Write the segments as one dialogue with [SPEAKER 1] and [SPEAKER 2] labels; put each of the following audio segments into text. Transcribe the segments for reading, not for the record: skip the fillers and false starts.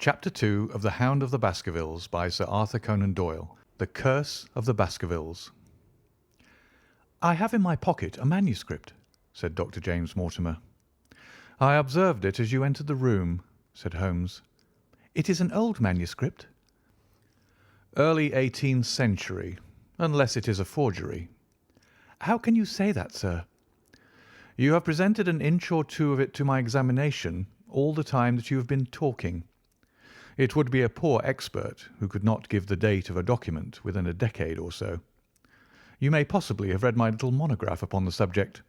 [SPEAKER 1] Chapter 2 of The Hound of the Baskervilles by Sir Arthur Conan Doyle. The Curse of the Baskervilles. "I have in my pocket a manuscript," said Dr. James Mortimer. "I observed it as you entered the room," said Holmes. "It is an old manuscript." "Early 18th century, unless it is a forgery." "How can you say that, sir?" "You have presented an inch or two of it to my examination all the time that you have been talking. It would be a poor expert who could not give the date of a document within a decade or so. You may possibly have read my little monograph upon the subject.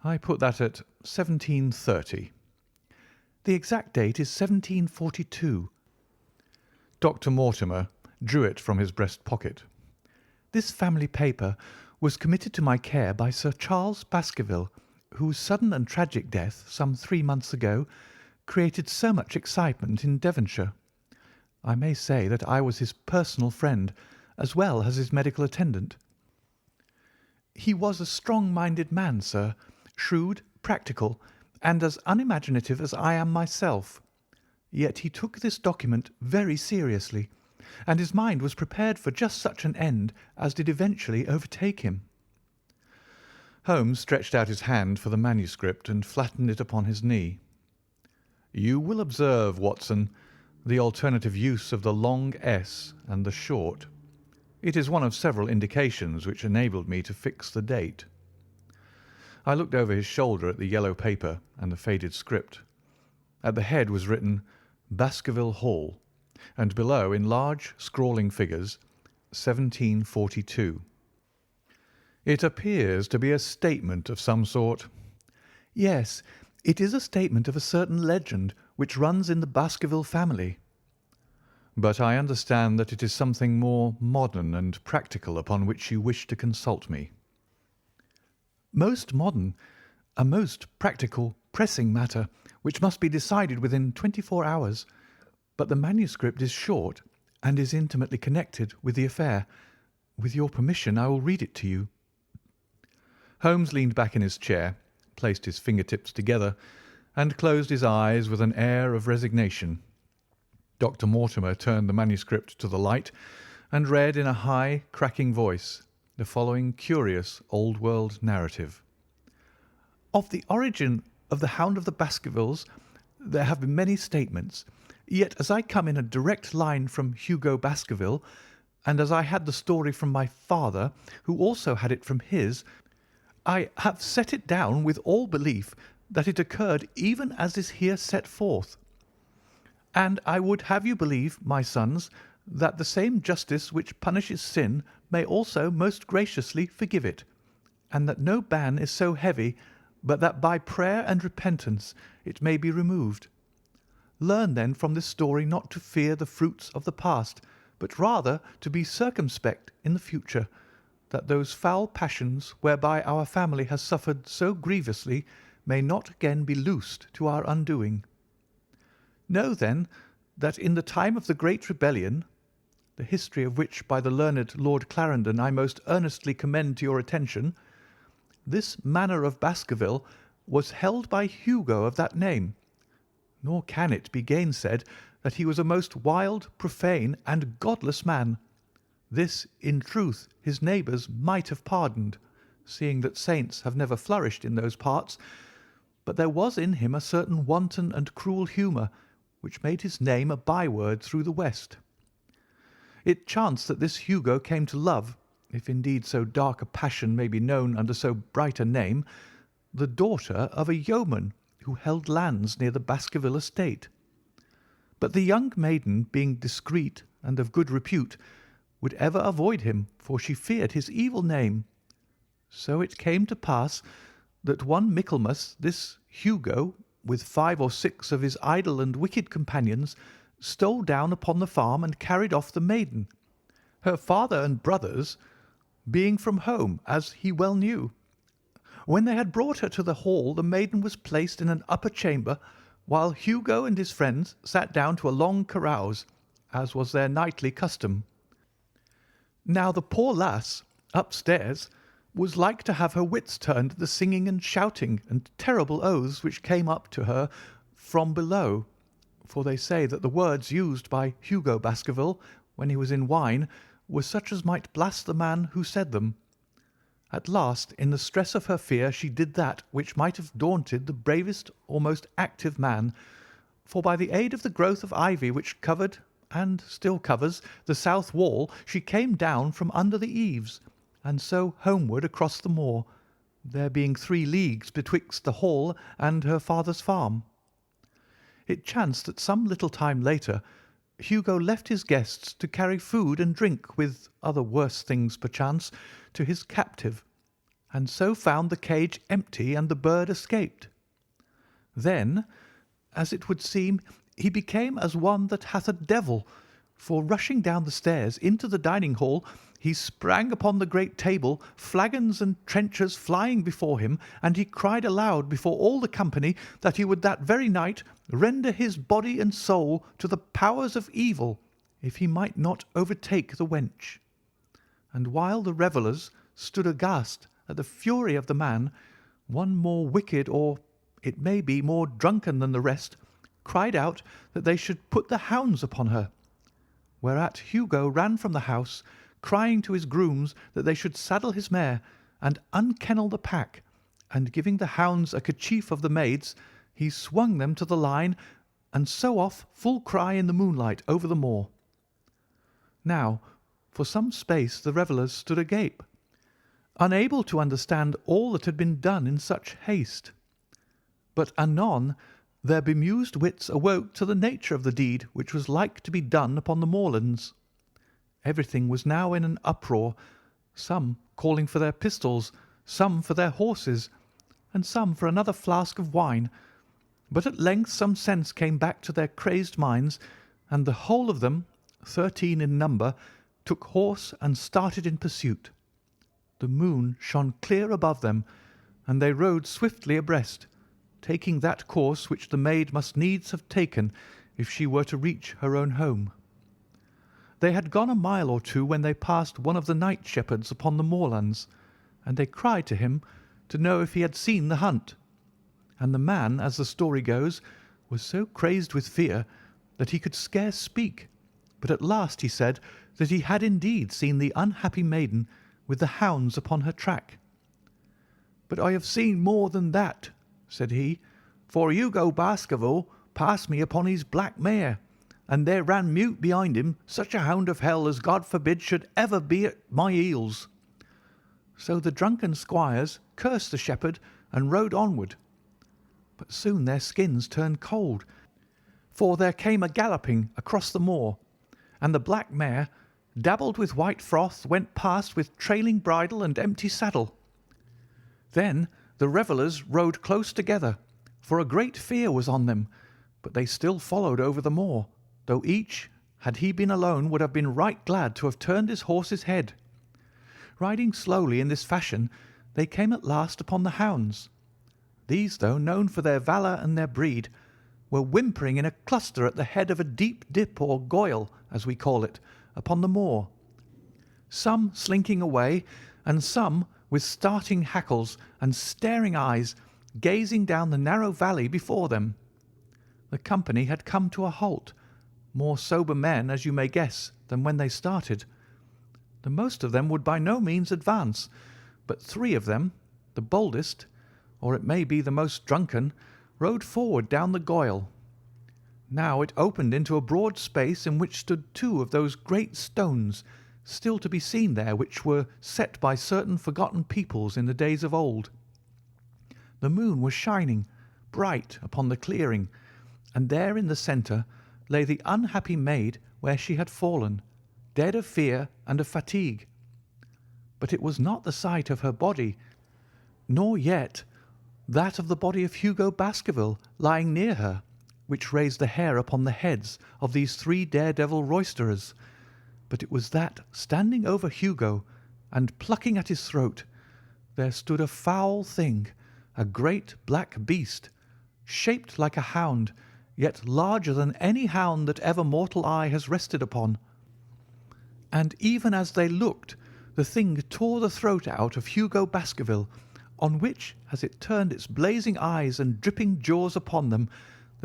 [SPEAKER 1] I put that at 1730. "The exact date is 1742. Dr. Mortimer drew it from his breast pocket. "This family paper was committed to my care by Sir Charles Baskerville, whose sudden and tragic death some 3 months ago created so much excitement in Devonshire. I may say that I was his personal friend as well as his medical attendant. He was a strong-minded man, sir, shrewd, practical, and as unimaginative as I am myself. Yet he took this document very seriously, and his mind was prepared for just such an end as did eventually overtake him." Holmes stretched out his hand for the manuscript and flattened it upon his knee. "You will observe, Watson, the alternative use of the long S and the short. It is one of several indications which enabled me to fix the date." I looked over his shoulder at the yellow paper and the faded script. At the head was written Baskerville Hall, and below, in large scrawling figures, 1742. "It appears to be a statement of some sort." "Yes, it is a statement of a certain legend which runs in the Baskerville family." "But I understand that it is something more modern and practical upon which you wish to consult me." "Most modern, a most practical, pressing matter, which must be decided within 24 hours. But the manuscript is short and is intimately connected with the affair. With your permission, I will read it to you." Holmes leaned back in his chair, placed his fingertips together, and closed his eyes with an air of resignation. Dr. Mortimer turned the manuscript to the light and read in a high, cracking voice the following curious old-world narrative. "Of the origin of the Hound of the Baskervilles there have been many statements, yet as I come in a direct line from Hugo Baskerville, and as I had the story from my father, who also had it from his, I have set it down with all belief that it occurred even as is here set forth. And I would have you believe, my sons, that the same justice which punishes sin may also most graciously forgive it, and that no ban is so heavy but that by prayer and repentance it may be removed. Learn then from this story not to fear the fruits of the past, but rather to be circumspect in the future, that those foul passions whereby our family has suffered so grievously may not again be loosed to our undoing. Know, then, that in the time of the great rebellion, the history of which by the learned Lord Clarendon I most earnestly commend to your attention, this manor of Baskerville was held by Hugo of that name, nor can it be gainsaid that he was a most wild, profane, and godless man. This, in truth, his neighbours might have pardoned, seeing that saints have never flourished in those parts, but there was in him a certain wanton and cruel humour which made his name a byword through the West. It chanced that this Hugo came to love, if indeed so dark a passion may be known under so bright a name, the daughter of a yeoman who held lands near the Baskerville estate. But the young maiden, being discreet and of good repute, would ever avoid him, for she feared his evil name. So it came to pass that one Michaelmas this Hugo, with 5 or 6 of his idle and wicked companions, stole down upon the farm and carried off the maiden, her father and brothers being from home, as he well knew. When they had brought her to the hall, the maiden was placed in an upper chamber, while Hugo and his friends sat down to a long carouse, as was their nightly custom. Now the poor lass, upstairs, was like to have her wits turned at the singing and shouting and terrible oaths which came up to her from below, for they say that the words used by Hugo Baskerville when he was in wine were such as might blast the man who said them. At last, in the stress of her fear, she did that which might have daunted the bravest or most active man, for by the aid of the growth of ivy which covered, and still covers, the south wall, she came down from under the eaves, and so homeward across the moor, there being 3 leagues betwixt the hall and her father's farm. It chanced that some little time later Hugo left his guests to carry food and drink, with other worse things perchance, to his captive, and so found the cage empty and the bird escaped. Then, as it would seem, he became as one that hath a devil, for rushing down the stairs into the dining hall, he sprang upon the great table, flagons and trenchers flying before him, and he cried aloud before all the company that he would that very night render his body and soul to the powers of evil, if he might not overtake the wench. And while the revellers stood aghast at the fury of the man, one more wicked, or it may be more drunken than the rest, cried out that they should put the hounds upon her, whereat Hugo ran from the house, crying to his grooms that they should saddle his mare and unkennel the pack, and giving the hounds a kerchief of the maid's, he swung them to the line, and so off full cry in the moonlight over the moor. Now, for some space the revellers stood agape, unable to understand all that had been done in such haste. But anon their bemused wits awoke to the nature of the deed which was like to be done upon the moorlands. Everything was now in an uproar, some calling for their pistols, some for their horses, and some for another flask of wine. But at length some sense came back to their crazed minds, and the whole of them, 13 in number, took horse and started in pursuit. The moon shone clear above them, and they rode swiftly abreast, taking that course which the maid must needs have taken if she were to reach her own home. They had gone a mile or 2 when they passed one of the night shepherds upon the moorlands, and they cried to him to know if he had seen the hunt. And the man, as the story goes, was so crazed with fear that he could scarce speak, but at last he said that he had indeed seen the unhappy maiden with the hounds upon her track. "But I have seen more than that," said he, "for Hugo Baskerville passed me upon his black mare, and there ran mute behind him such a hound of hell as God forbid should ever be at my heels." So the drunken squires cursed the shepherd and rode onward. But soon their skins turned cold, for there came a galloping across the moor, and the black mare, dabbled with white froth, went past with trailing bridle and empty saddle. Then the revellers rode close together, for a great fear was on them, but they still followed over the moor, though each, had he been alone, would have been right glad to have turned his horse's head. Riding slowly in this fashion, they came at last upon the hounds. These, though known for their valour and their breed, were whimpering in a cluster at the head of a deep dip or goyle, as we call it, upon the moor, some slinking away, and some with starting hackles and staring eyes, gazing down the narrow valley before them. The company had come to a halt, more sober men, as you may guess, than when they started. The most of them would by no means advance, but 3 of them, the boldest, or it may be the most drunken, rode forward down the goyle. Now it opened into a broad space in which stood 2 of those great stones, still to be seen there, which were set by certain forgotten peoples in the days of old. The moon was shining bright upon the clearing, and there in the centre lay the unhappy maid where she had fallen, dead of fear and of fatigue. But it was not the sight of her body, nor yet that of the body of Hugo Baskerville lying near her, which raised the hair upon the heads of these 3 daredevil roisterers, but it was that, standing over Hugo and plucking at his throat, there stood a foul thing, a great black beast, shaped like a hound, yet larger than any hound that ever mortal eye has rested upon. And even as they looked, the thing tore the throat out of Hugo Baskerville, on which, as it turned its blazing eyes and dripping jaws upon them,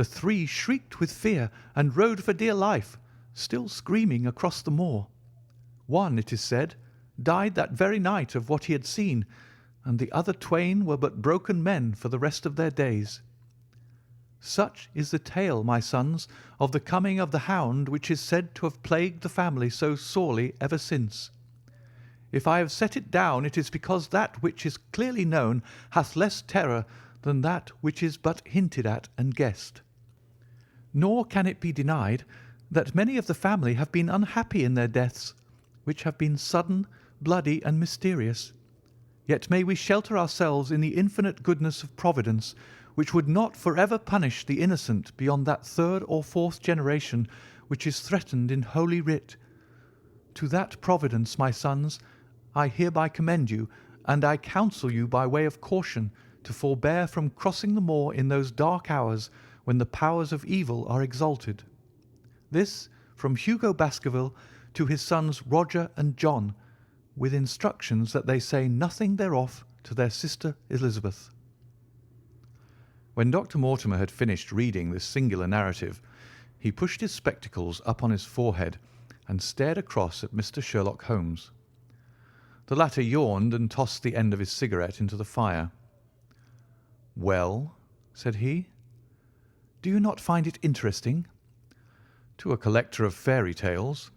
[SPEAKER 1] The three shrieked with fear and rode for dear life, still screaming across the moor. One, it is said, died that very night of what he had seen, and the other twain were but broken men for the rest of their days. Such is the tale, my sons, of the coming of the Hound, which is said to have plagued the family so sorely ever since. If I have set it down, it is because that which is clearly known hath less terror than that which is but hinted at and guessed. Nor can it be denied that many of the family have been unhappy in their deaths, which have been sudden, bloody, and mysterious. Yet may we shelter ourselves in the infinite goodness of Providence, which would not for ever punish the innocent beyond that third or fourth generation which is threatened in Holy Writ. To that Providence, my sons, I hereby commend you, and I counsel you by way of caution to forbear from crossing the moor in those dark hours when the powers of evil are exalted. This from Hugo Baskerville to his sons Roger and John, with instructions that they say nothing thereof to their sister Elizabeth. When Dr. Mortimer had finished reading this singular narrative, he pushed his spectacles up on his forehead and stared across at Mr. Sherlock Holmes. The latter yawned and tossed the end of his cigarette into the fire. "Well," said he, "do you not find it interesting?" "To a collector of fairy tales."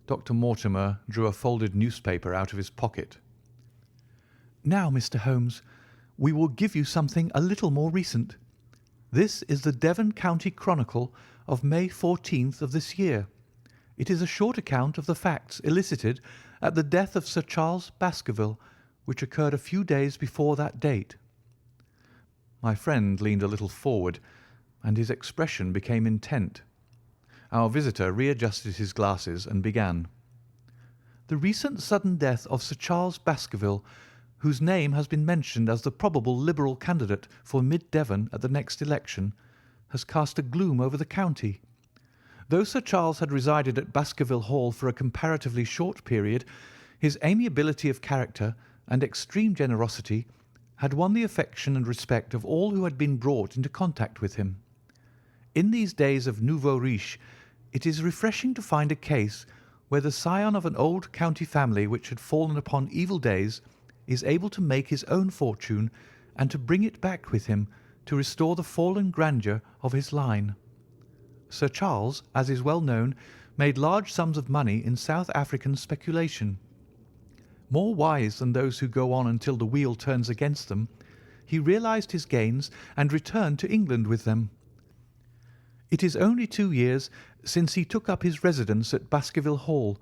[SPEAKER 1] Dr. Mortimer drew a folded newspaper out of his pocket. "Now, Mr. Holmes, we will give you something a little more recent. This is the Devon County Chronicle of May 14th of this year. It is a short account of the facts elicited at the death of Sir Charles Baskerville, which occurred a few days before that date." My friend leaned a little forward, and his expression became intent. Our visitor readjusted his glasses and began. "The recent sudden death of Sir Charles Baskerville, whose name has been mentioned as the probable Liberal candidate for Mid Devon at the next election, has cast a gloom over the county. Though Sir Charles had resided at Baskerville Hall for a comparatively short period, his amiability of character and extreme generosity had won the affection and respect of all who had been brought into contact with him. In these days of nouveau riche, it is refreshing to find a case where the scion of an old county family which had fallen upon evil days is able to make his own fortune and to bring it back with him to restore the fallen grandeur of his line. Sir Charles, as is well known, made large sums of money in South African speculation. More wise than those who go on until the wheel turns against them, he realized his gains and returned to England with them. It is only 2 years since he took up his residence at Baskerville Hall,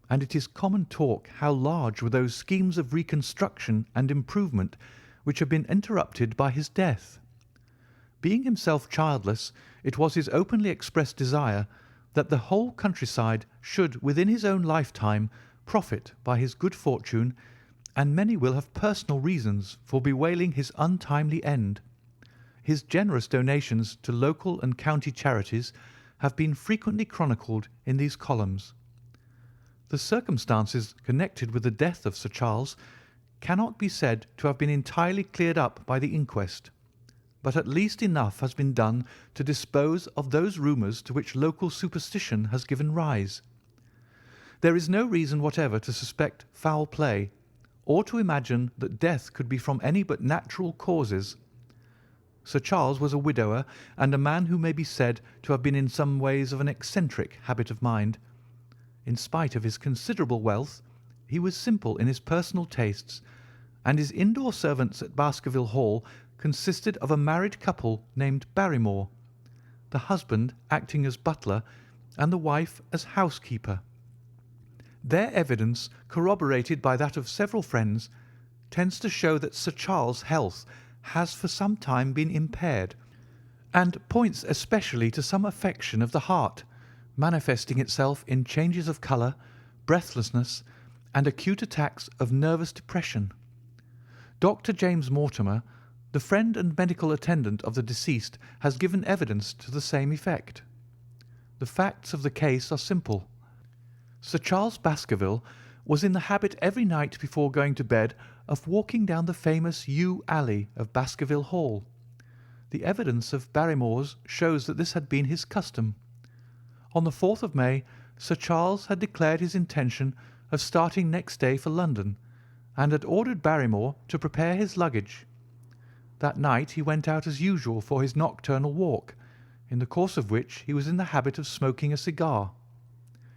[SPEAKER 1] and it is common talk how large were those schemes of reconstruction and improvement which have been interrupted by his death. Being himself childless, it was his openly expressed desire that the whole countryside should within his own lifetime profit by his good fortune, and many will have personal reasons for bewailing his untimely end. His generous donations to local and county charities have been frequently chronicled in these columns. The circumstances connected with the death of Sir Charles cannot be said to have been entirely cleared up by the inquest, but at least enough has been done to dispose of those rumours to which local superstition has given rise. There is no reason whatever to suspect foul play, or to imagine that death could be from any but natural causes. Sir Charles was a widower, and a man who may be said to have been in some ways of an eccentric habit of mind. In spite of his considerable wealth, he was simple in his personal tastes, and his indoor servants at Baskerville Hall consisted of a married couple named Barrymore, the husband acting as butler and the wife as housekeeper. Their evidence, corroborated by that of several friends, tends to show that Sir Charles' health has for some time been impaired, and points especially to some affection of the heart, manifesting itself in changes of colour, breathlessness, and acute attacks of nervous depression. Dr. James Mortimer, the friend and medical attendant of the deceased, has given evidence to the same effect. The facts of the case are simple. Sir Charles Baskerville was in the habit every night before going to bed of walking down the famous yew alley of Baskerville Hall. The evidence of Barrymore's shows that this had been his custom. On the 4th of May, Sir Charles had declared his intention of starting next day for London, and had ordered Barrymore to prepare his luggage. That night he went out as usual for his nocturnal walk, in the course of which he was in the habit of smoking a cigar.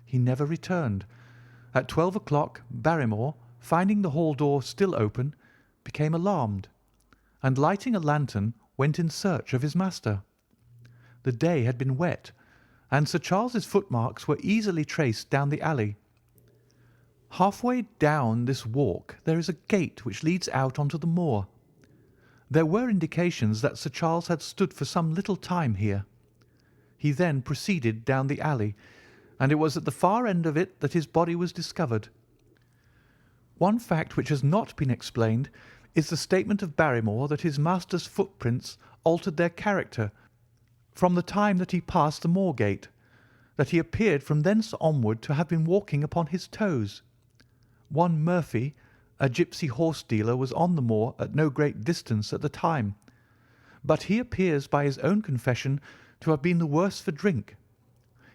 [SPEAKER 1] He never returned. At 12 o'clock Barrymore, finding the hall door still open, became alarmed, and lighting a lantern went in search of his master. The day had been wet, and Sir Charles's footmarks were easily traced down the alley. Halfway down this walk there is a gate which leads out onto the moor. There were indications that Sir Charles had stood for some little time here. He then proceeded down the alley, and it was at the far end of it that his body was discovered. One fact which has not been explained is the statement of Barrymore that his master's footprints altered their character from the time that he passed the moor gate, that he appeared from thence onward to have been walking upon his toes. One Murphy, a gipsy horse dealer, was on the moor at no great distance at the time, but he appears by his own confession to have been the worse for drink.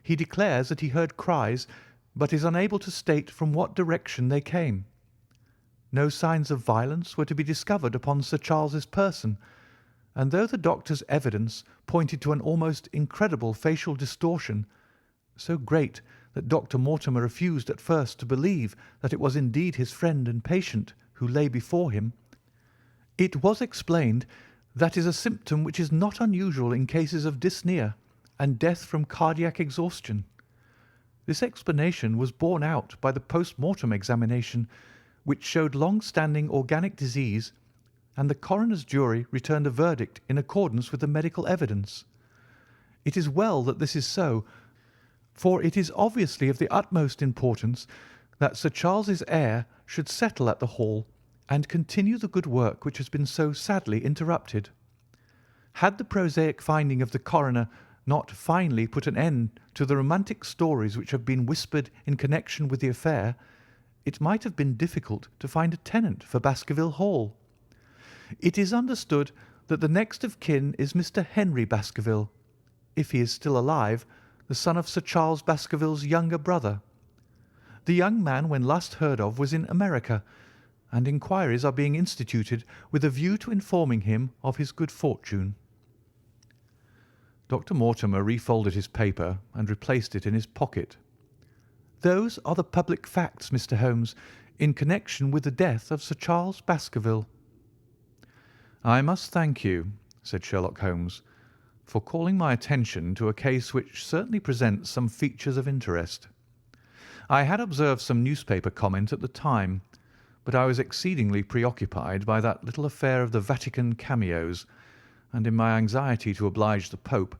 [SPEAKER 1] He declares that he heard cries, but is unable to state from what direction they came. No signs of violence were to be discovered upon Sir Charles's person, and though the doctor's evidence pointed to an almost incredible facial distortion, so great that Dr. Mortimer refused at first to believe that it was indeed his friend and patient who lay before him, it was explained that is a symptom which is not unusual in cases of dyspnea and death from cardiac exhaustion. This explanation was borne out by the post-mortem examination, which showed long-standing organic disease, and the coroner's jury returned a verdict in accordance with the medical evidence. It is well that this is so, for it is obviously of the utmost importance that Sir Charles's heir should settle at the Hall and continue the good work which has been so sadly interrupted. Had the prosaic finding of the coroner not finally put an end to the romantic stories which have been whispered in connection with the affair, it might have been difficult to find a tenant for Baskerville Hall. It is understood that the next of kin is Mr. Henry Baskerville, if he is still alive, the son of Sir Charles Baskerville's younger brother. The young man, when last heard of, was in America, and inquiries are being instituted with a view to informing him of his good fortune. Dr. Mortimer refolded his paper and replaced it in his pocket. Those are the public facts, Mr. Holmes, in connection with the death of Sir Charles Baskerville. I must thank you, said Sherlock Holmes, for calling my attention to a case which certainly presents some features of interest. I had observed some newspaper comment at the time, but I was exceedingly preoccupied by that little affair of the Vatican cameos, and in my anxiety to oblige the Pope,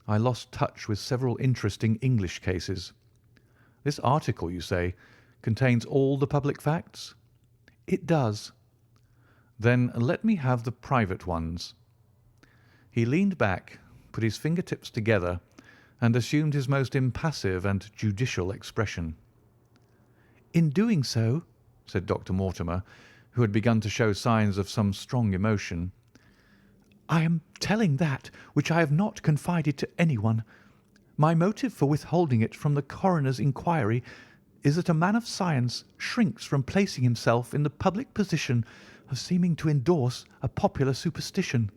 [SPEAKER 1] I lost touch with several interesting English cases. This article, you say, contains all the public facts? It does. Then let me have the private ones. He leaned back, put his fingertips together, and assumed his most impassive and judicial expression. In doing so, said Dr. Mortimer, who had begun to show signs of some strong emotion, I am telling that which I have not confided to anyone. My motive for withholding it from the coroner's inquiry is that a man of science shrinks from placing himself in the public position of seeming to endorse a popular superstition.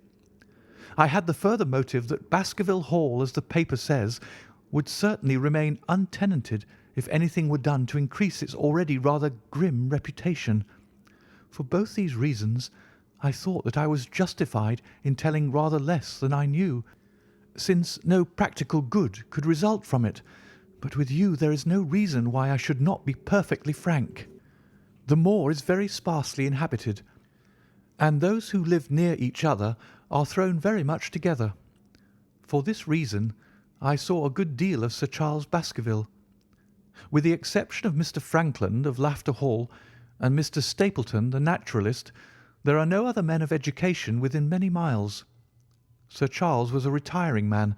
[SPEAKER 1] I had the further motive that Baskerville Hall, as the paper says, would certainly remain untenanted if anything were done to increase its already rather grim reputation. For both these reasons, I thought that I was justified in telling rather less than I knew, since no practical good could result from it, but with you there is no reason why I should not be perfectly frank. The moor is very sparsely inhabited, and those who live near each other are thrown very much together. For this reason I saw a good deal of Sir Charles Baskerville. With the exception of Mr. Frankland of Lafter Hall and Mr. Stapleton, the naturalist, there are no other men of education within many miles. Sir Charles was a retiring man,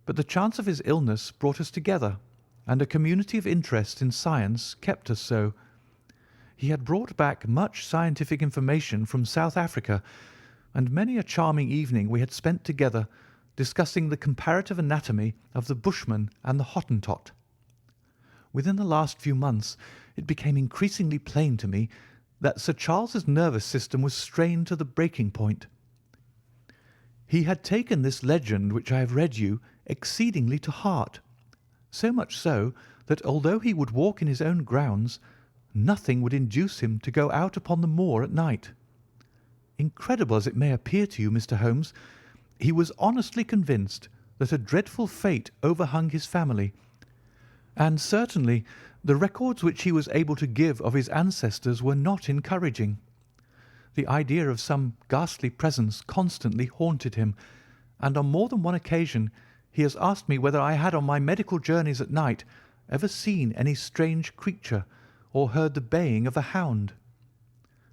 [SPEAKER 1] but the chance of his illness brought us together, and a community of interest in science kept us so. He had brought back much scientific information from South Africa, and many a charming evening we had spent together discussing the comparative anatomy of the Bushman and the Hottentot. Within the last few months it became increasingly plain to me that Sir Charles's nervous system was strained to the breaking point. He had taken this legend which I have read you exceedingly to heart, so much so that although he would walk in his own grounds, nothing would induce him to go out upon the moor at night. Incredible as it may appear to you, Mr. Holmes, he was honestly convinced that a dreadful fate overhung his family, and certainly the records which he was able to give of his ancestors were not encouraging. The idea of some ghastly presence constantly haunted him, and on more than one occasion he has asked me whether I had on my medical journeys at night ever seen any strange creature or heard the baying of a hound.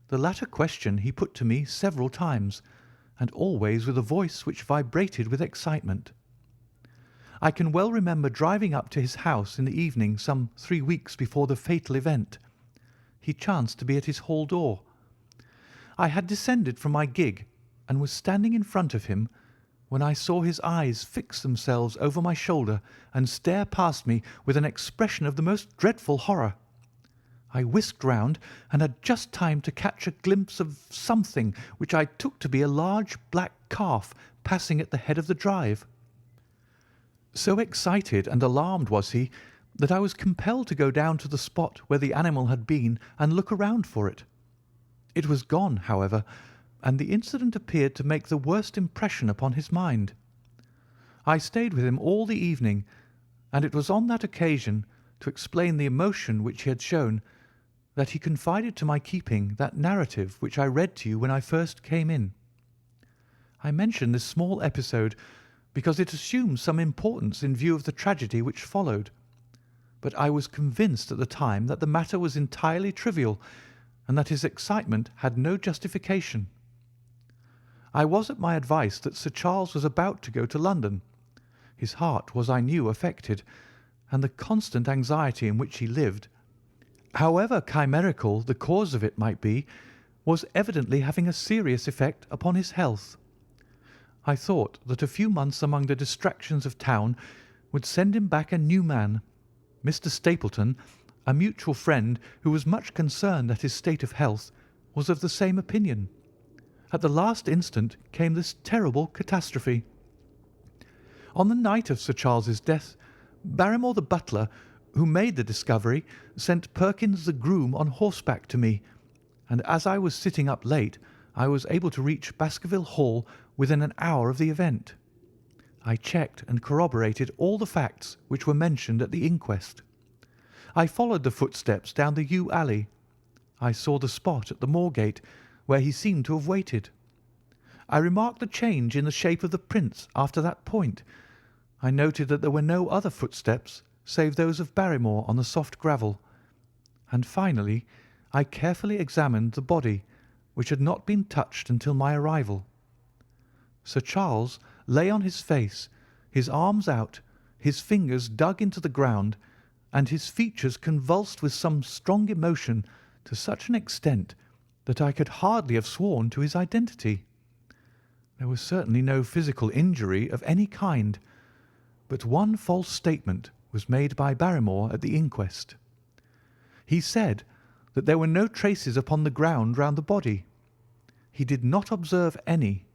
[SPEAKER 1] The latter question he put to me several times, and always with a voice which vibrated with excitement. I can well remember driving up to his house in the evening some 3 weeks before the fatal event. He chanced to be at his hall door. I had descended from my gig and was standing in front of him when I saw his eyes fix themselves over my shoulder and stare past me with an expression of the most dreadful horror. I whisked round and had just time to catch a glimpse of something which I took to be a large black calf passing at the head of the drive. So excited and alarmed was he that I was compelled to go down to the spot where the animal had been and look around for it. It was gone, however, and the incident appeared to make the worst impression upon his mind. I stayed with him all the evening, and it was on that occasion, to explain the emotion which he had shown, that he confided to my keeping that narrative which I read to you when I first came in. I mention this small episode because it assumes some importance in view of the tragedy which followed, but I was convinced at the time that the matter was entirely trivial, and that his excitement had no justification. I was at my advice that Sir Charles was about to go to London. His heart was, I knew, affected, and the constant anxiety in which he lived, however chimerical the cause of it might be, was evidently having a serious effect upon his health. I thought that a few months among the distractions of town would send him back a new man. Mr. Stapleton, a mutual friend who was much concerned at his state of health, was of the same opinion. At the last instant came this terrible catastrophe. On the night of Sir Charles's death, Barrymore the butler, who made the discovery, sent Perkins the groom on horseback to me, and as I was sitting up late, I was able to reach Baskerville Hall within an hour of the event. I checked and corroborated all the facts which were mentioned at the inquest. I followed the footsteps down the yew alley. I saw the spot at the moor gate where he seemed to have waited. I remarked the change in the shape of the prints after that point. I noted that there were no other footsteps save those of Barrymore on the soft gravel. And finally, I carefully examined the body, which had not been touched until my arrival. Sir Charles lay on his face, his arms out, his fingers dug into the ground, and his features convulsed with some strong emotion to such an extent that I could hardly have sworn to his identity. There was certainly no physical injury of any kind, but one false statement was made by Barrymore at the inquest. He said that there were no traces upon the ground round the body. He did not observe any,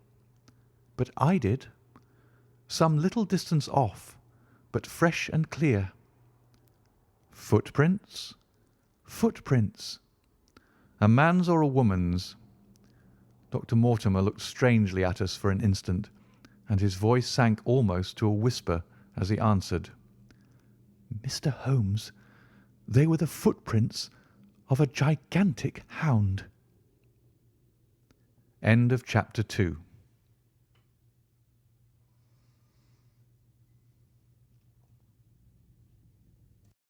[SPEAKER 1] but I did, some little distance off, but fresh and clear. Footprints? Footprints. A man's or a woman's? Dr. Mortimer looked strangely at us for an instant, and his voice sank almost to a whisper as he answered, "Mr. Holmes, they were the footprints of a gigantic hound." End of chapter 2.